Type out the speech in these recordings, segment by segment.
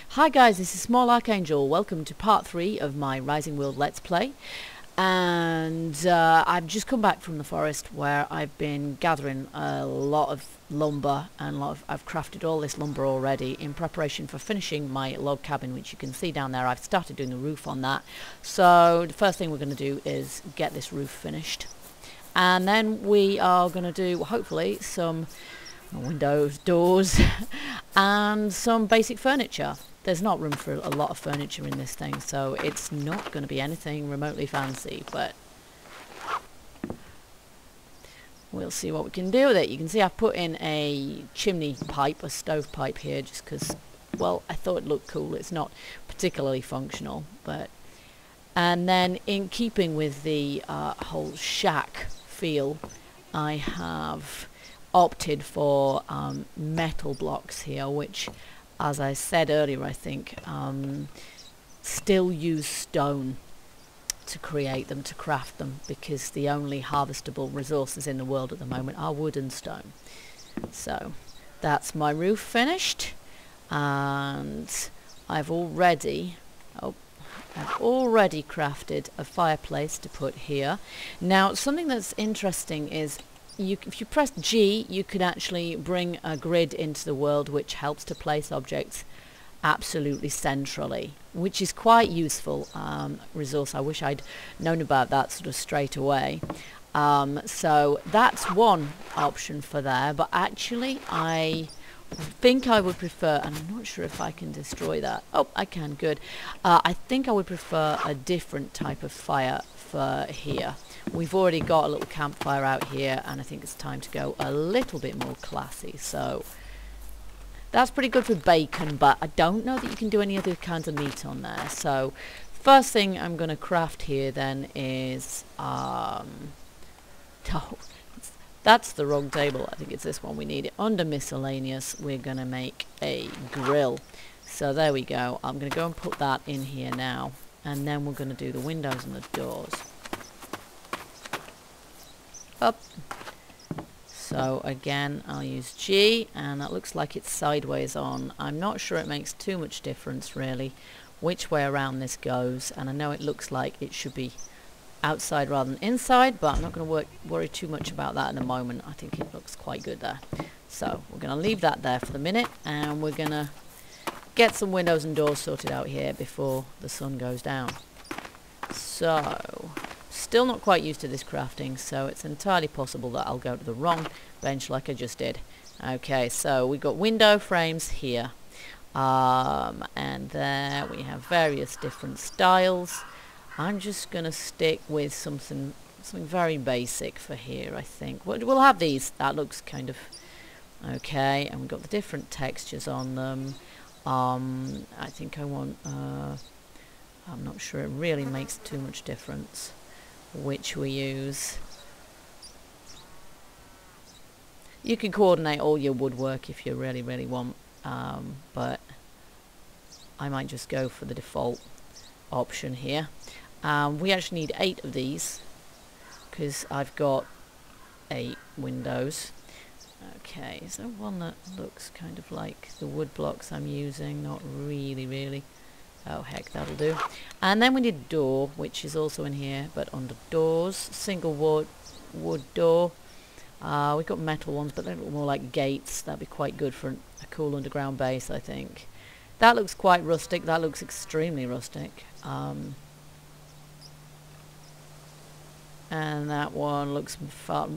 Hi guys, this is Small Archangel. Welcome to part 3 of my Rising World Let's Play. And I've just come back from the forest where I've been gathering a lot of lumber and I've crafted all this lumber already in preparation for finishing my log cabin, which you can see down there. I've started doing the roof on that. So the first thing we're going to do is get this roof finished. And then we are going to do, hopefully, some windows, doors, and some basic furniture. There's not room for a lot of furniture in this thing, so it's not going to be anything remotely fancy, but we'll see what we can do with it. You can see I've put in a chimney pipe, a stove pipe here, just because, well, I thought it looked cool. It's not particularly functional, but... And then, in keeping with the whole shack feel, I have opted for metal blocks here, which, as I said earlier, I think still use stone to create them, to craft them, because the only harvestable resources in the world at the moment are wood and stone. So that's my roof finished, and I've already crafted a fireplace to put here. Now, something that's interesting is if you press G, you can actually bring a grid into the world which helps to place objects absolutely centrally, which is quite useful resource. I wish I'd known about that sort of straight away. So that's one option for there, but actually I think I would prefer, and I'm not sure if I can destroy that. Oh, I can, good. I think I would prefer a different type of fire for here. We've already got a little campfire out here, and I think it's time to go a little bit more classy. So that's pretty good for bacon, but I don't know that you can do any other kinds of meat on there. So first thing I'm going to craft here then is oh, that's the wrong table. I think it's this one we need. Under miscellaneous, we're going to make a grill. So there we go. I'm going to go and put that in here now, and then we're going to do the windows and the doors. Up. So again, I'll use G, and that looks like it's sideways on. I'm not sure it makes too much difference really which way around this goes, and I know it looks like it should be outside rather than inside, but I'm not going to worry too much about that in a moment. I think it looks quite good there. So we're going to leave that there for the minute, and we're going to get some windows and doors sorted out here before the sun goes down. So still not quite used to this crafting, so it's entirely possible that I'll go to the wrong bench like I just did. Okay, so we've got window frames here, and there we have various different styles. I'm just going to stick with something very basic for here, I think. We'll have these. That looks kind of okay, and we've got the different textures on them. I think I want... I'm not sure it really makes too much difference which we use. You can coordinate all your woodwork if you really want, but I might just go for the default option here. We actually need 8 of these because I've got 8 windows. Okay, is there one that looks kind of like the wood blocks I'm using? Not really. Oh heck, that'll do. And then we need a door, which is also in here, but under doors, single wood door. We've got metal ones, but they look more like gates. That'd be quite good for a cool underground base, I think. That looks quite rustic. That looks extremely rustic. And that one looks far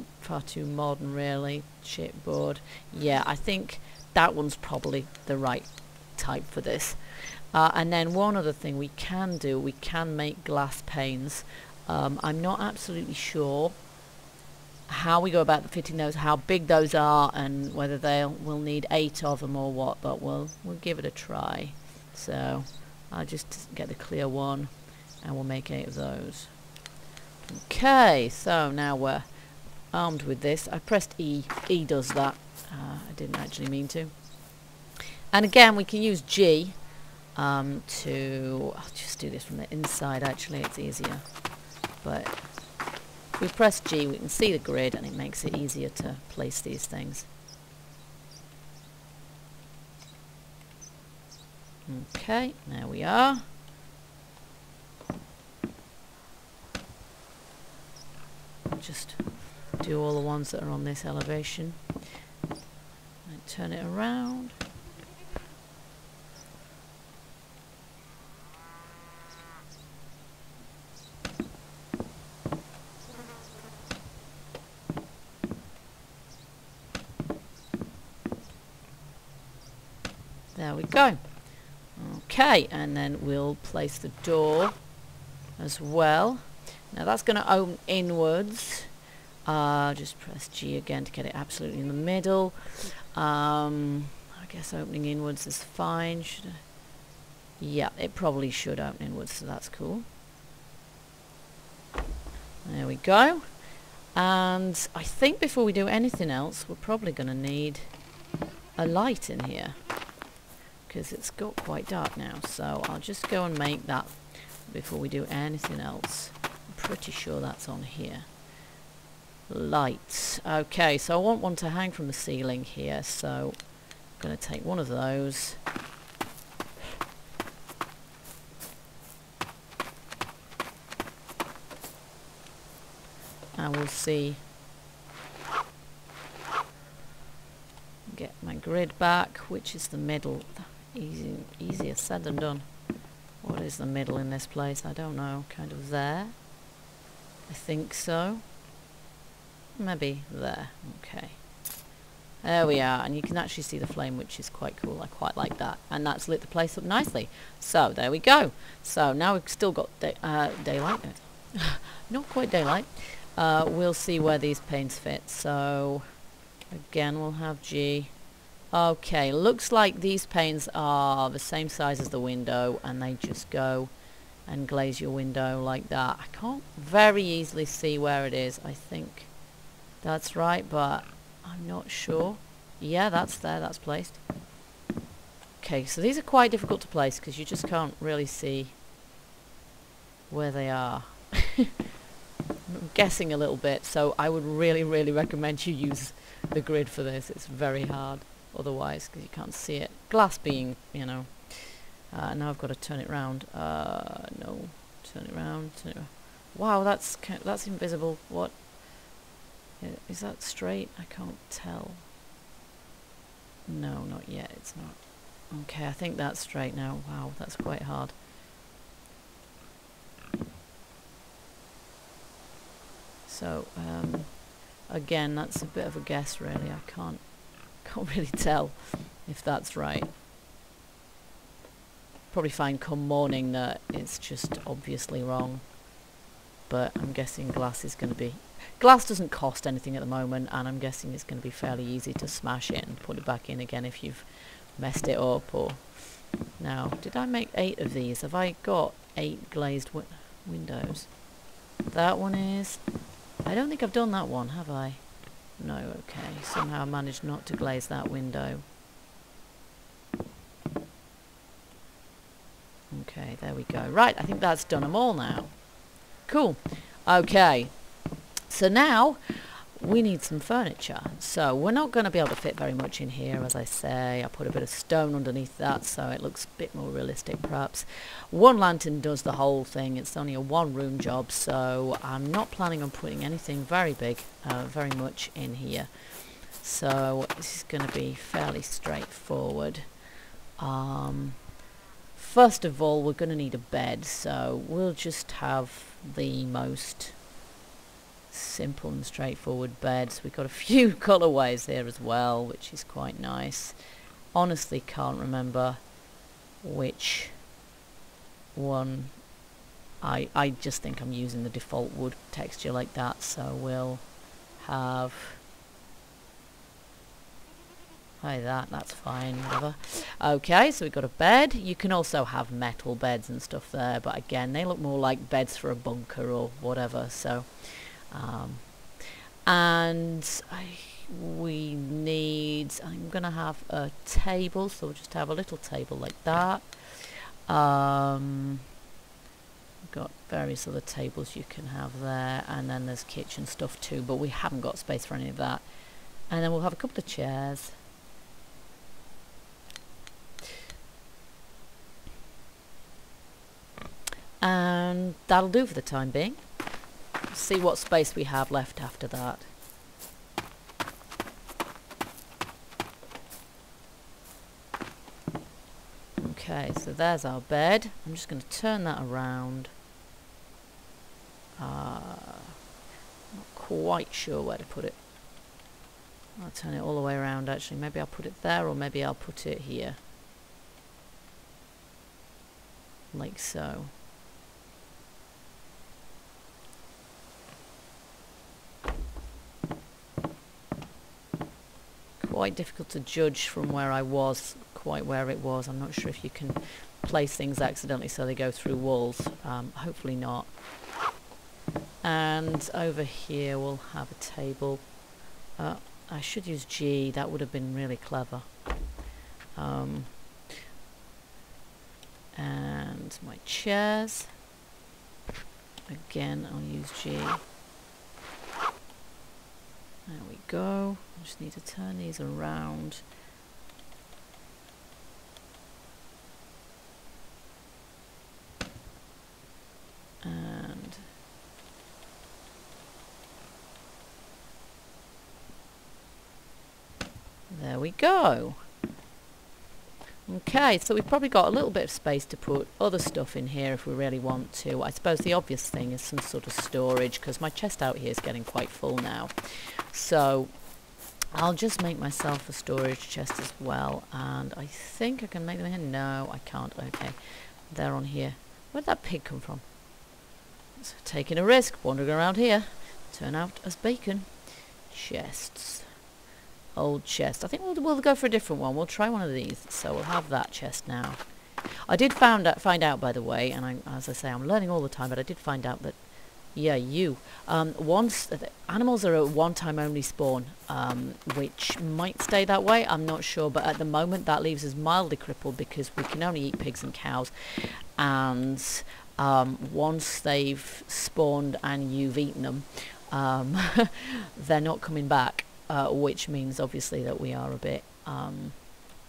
too modern, really. Chipboard. Yeah, I think that one's probably the right type for this. And then one other thing we can do, we can make glass panes. I'm not absolutely sure how we go about fitting those, how big those are, and whether we'll need 8 of them or what, but we'll give it a try. So I'll just get the clear one, and we'll make 8 of those. Okay, so now we're armed with this. I pressed E. E does that. I didn't actually mean to. And again, we can use G. I'll just do this from the inside, actually, it's easier. But if we press G, we can see the grid, and it makes it easier to place these things. Okay, there we are. Just do all the ones that are on this elevation and turn it around. There we go. Okay, and then we'll place the door as well. Now that's going to open inwards. Just press G again to get it absolutely in the middle. I guess opening inwards is fine. Yeah, it probably should open inwards, so that's cool. There we go. And I think before we do anything else, we're probably going to need a light in here, because it's got quite dark now. So I'll just go and make that before we do anything else. I'm pretty sure that's on here. Lights. Okay, so I want one to hang from the ceiling here, so I'm going to take one of those. And we'll see. Get my grid back, which is the middle. Easier said than done. What is the middle in this place? I don't know. Kind of there. I think so. Maybe there. Okay. There we are. And you can actually see the flame, which is quite cool. I quite like that. And that's lit the place up nicely. So there we go. So now we've still got daylight. Not quite daylight. We'll see where these panes fit. So again, we'll have G. Okay, looks like these panes are the same size as the window, and they just go and glaze your window like that. I can't very easily see where it is. I think that's right, but I'm not sure. Yeah, that's there, that's placed. Okay, so these are quite difficult to place because you just can't really see where they are. I'm guessing a little bit, so I would really recommend you use the grid for this. It's very hard otherwise because you can't see it. Glass being, you know. Now I've got to turn it round. No, turn it round. Wow, that's invisible. What is that straight? I can't tell. No, not yet. It's not. Okay, I think that's straight now. Wow, that's quite hard. So again, that's a bit of a guess, really. I can't really tell if that's right. Probably find come morning that it's just obviously wrong. But I'm guessing glass is going to be... Glass doesn't cost anything at the moment, and I'm guessing it's going to be fairly easy to smash it and put it back in again if you've messed it up. Or now, did I make 8 of these? Have I got 8 glazed windows? That one is... I don't think I've done that one, have I? No, okay. Somehow I managed not to glaze that window. Okay, there we go. Right, I think that's done them all now. Cool. Okay. So now we need some furniture. So we're not going to be able to fit very much in here, as I say. I put a bit of stone underneath that so it looks a bit more realistic perhaps. One lantern does the whole thing. It's only a 1-room job, so I'm not planning on putting anything very big, very much in here. So this is going to be fairly straightforward. First of all, we're going to need a bed, so we'll just have the most simple and straightforward beds. We've got a few colourways here as well, which is quite nice. Honestly can't remember which one. I just think I'm using the default wood texture like that, so we'll have that's fine, whatever. Okay, so we've got a bed. You can also have metal beds and stuff there, but again, they look more like beds for a bunker or whatever, so and we need, I'm gonna have a table, so we'll just have a little table like that. We've got various other tables you can have there, and then there's kitchen stuff too, but we haven't got space for any of that. And then we'll have a couple of chairs. And that'll do for the time being. See what space we have left after that. Okay, so there's our bed. I'm just going to turn that around. Not quite sure where to put it. I'll turn it all the way around actually. Maybe I'll put it there, or maybe I'll put it here. Like so. Quite difficult to judge from where I was, quite where it was. I'm not sure if you can place things accidentally so they go through walls. Hopefully not. And over here we'll have a table. I should use G, that would have been really clever. And my chairs. Again, I'll use G. There we go. I just need to turn these around. And there we go. Okay, so we've probably got a little bit of space to put other stuff in here if we really want to. I suppose the obvious thing is some sort of storage, because my chest out here is getting quite full now. So I'll just make myself a storage chest as well, and I think I can make them here. No, I can't. Okay, they're on here. Where'd that pig come from? So taking a risk, wandering around here. Turn out as bacon. Chests. Old chest. I think we'll go for a different one. We'll try one of these. So we'll have that chest now. I did find out, by the way, and as I say, I'm learning all the time, but I did find out that, yeah, once animals are a one-time only spawn, which might stay that way. I'm not sure, but at the moment that leaves us mildly crippled because we can only eat pigs and cows, and once they've spawned and you've eaten them, they're not coming back. Which means obviously that we are a bit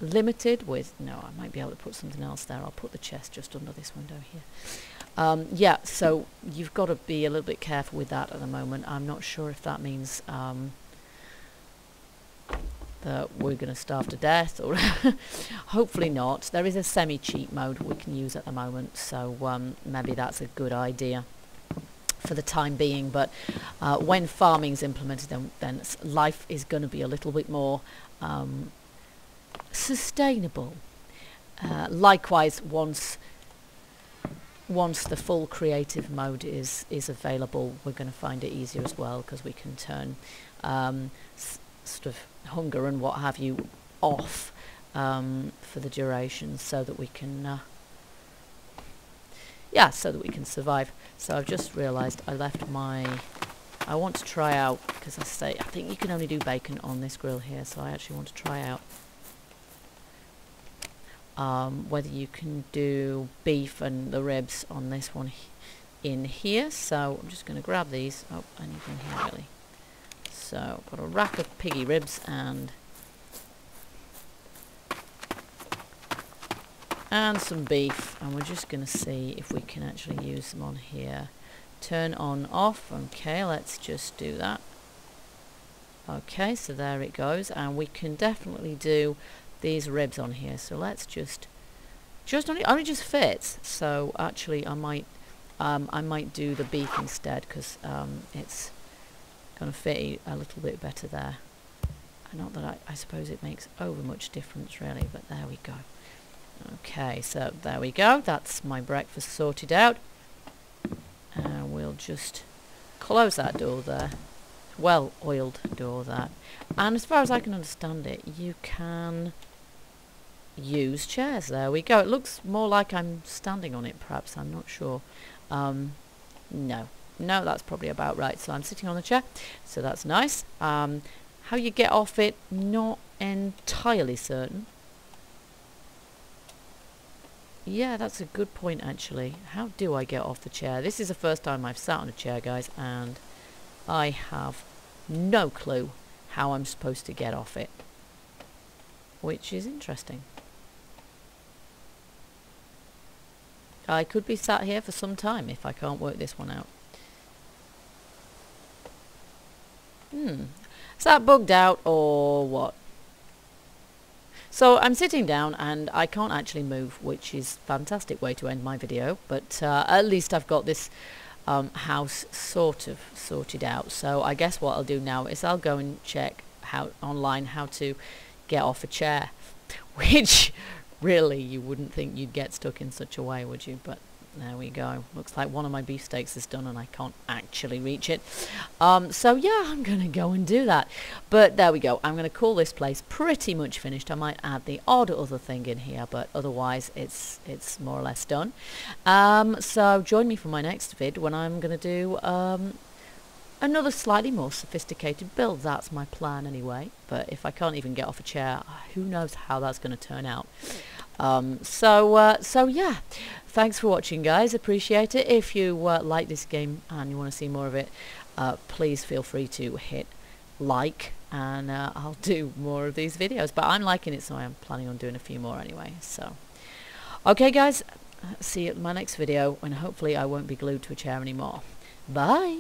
limited with... No, I might be able to put something else there. I'll put the chest just under this window here. Yeah, so you've got to be a little bit careful with that at the moment. I'm not sure if that means that we're going to starve to death, or hopefully not. There is a semi-cheat mode we can use at the moment, so maybe that's a good idea for the time being, but when farming's implemented, then life is going to be a little bit more sustainable. Likewise, once the full creative mode is available, we're going to find it easier as well, because we can turn sort of hunger and what have you off for the duration, so that we can so that we can survive. So I've just realised I left I want to try out, because I think you can only do bacon on this grill here, so I actually want to try out whether you can do beef and the ribs on this one in here. So I'm just going to grab these. Oh, anything here really. So I've got a rack of piggy ribs and some beef, and we're just going to see if we can actually use them on here. Turn on, off. Okay, let's just do that. Okay, so there it goes, and we can definitely do these ribs on here. So let's just only just fits. So actually I might do the beef instead, because it's going to fit a little bit better there. Not that I suppose it makes over much difference really, but there we go. Okay, so there we go. That's my breakfast sorted out. And we'll just close that door there. Well-oiled door that. And as far as I can understand it, you can use chairs. There we go. It looks more like I'm standing on it, perhaps. I'm not sure. No, that's probably about right. So I'm sitting on the chair, so that's nice. How you get off it, not entirely certain. Yeah, that's a good point actually. How do I get off the chair? This is the first time I've sat on a chair, guys, and I have no clue how I'm supposed to get off it, which is interesting. I could be sat here for some time if I can't work this one out. Is that bugged out or what? So I'm sitting down and I can't actually move, which is a fantastic way to end my video, but at least I've got this house sort of sorted out. So I guess what I'll do now is I'll go and check online how to get off a chair, which really you wouldn't think you'd get stuck in such a way, would you? But there we go. Looks like one of my beefsteaks is done and I can't actually reach it. So yeah, I'm going to go and do that. But there we go. I'm going to call this place pretty much finished. I might add the odd other thing in here, but otherwise it's more or less done. So join me for my next vid when I'm going to do another slightly more sophisticated build. That's my plan anyway. But if I can't even get off a chair, who knows how that's going to turn out. So yeah, thanks for watching, guys. Appreciate it. If you like this game and you want to see more of it, please feel free to hit like, and I'll do more of these videos. But I'm liking it, so I'm planning on doing a few more anyway. So okay, guys, see you at my next video, and hopefully I won't be glued to a chair anymore. Bye.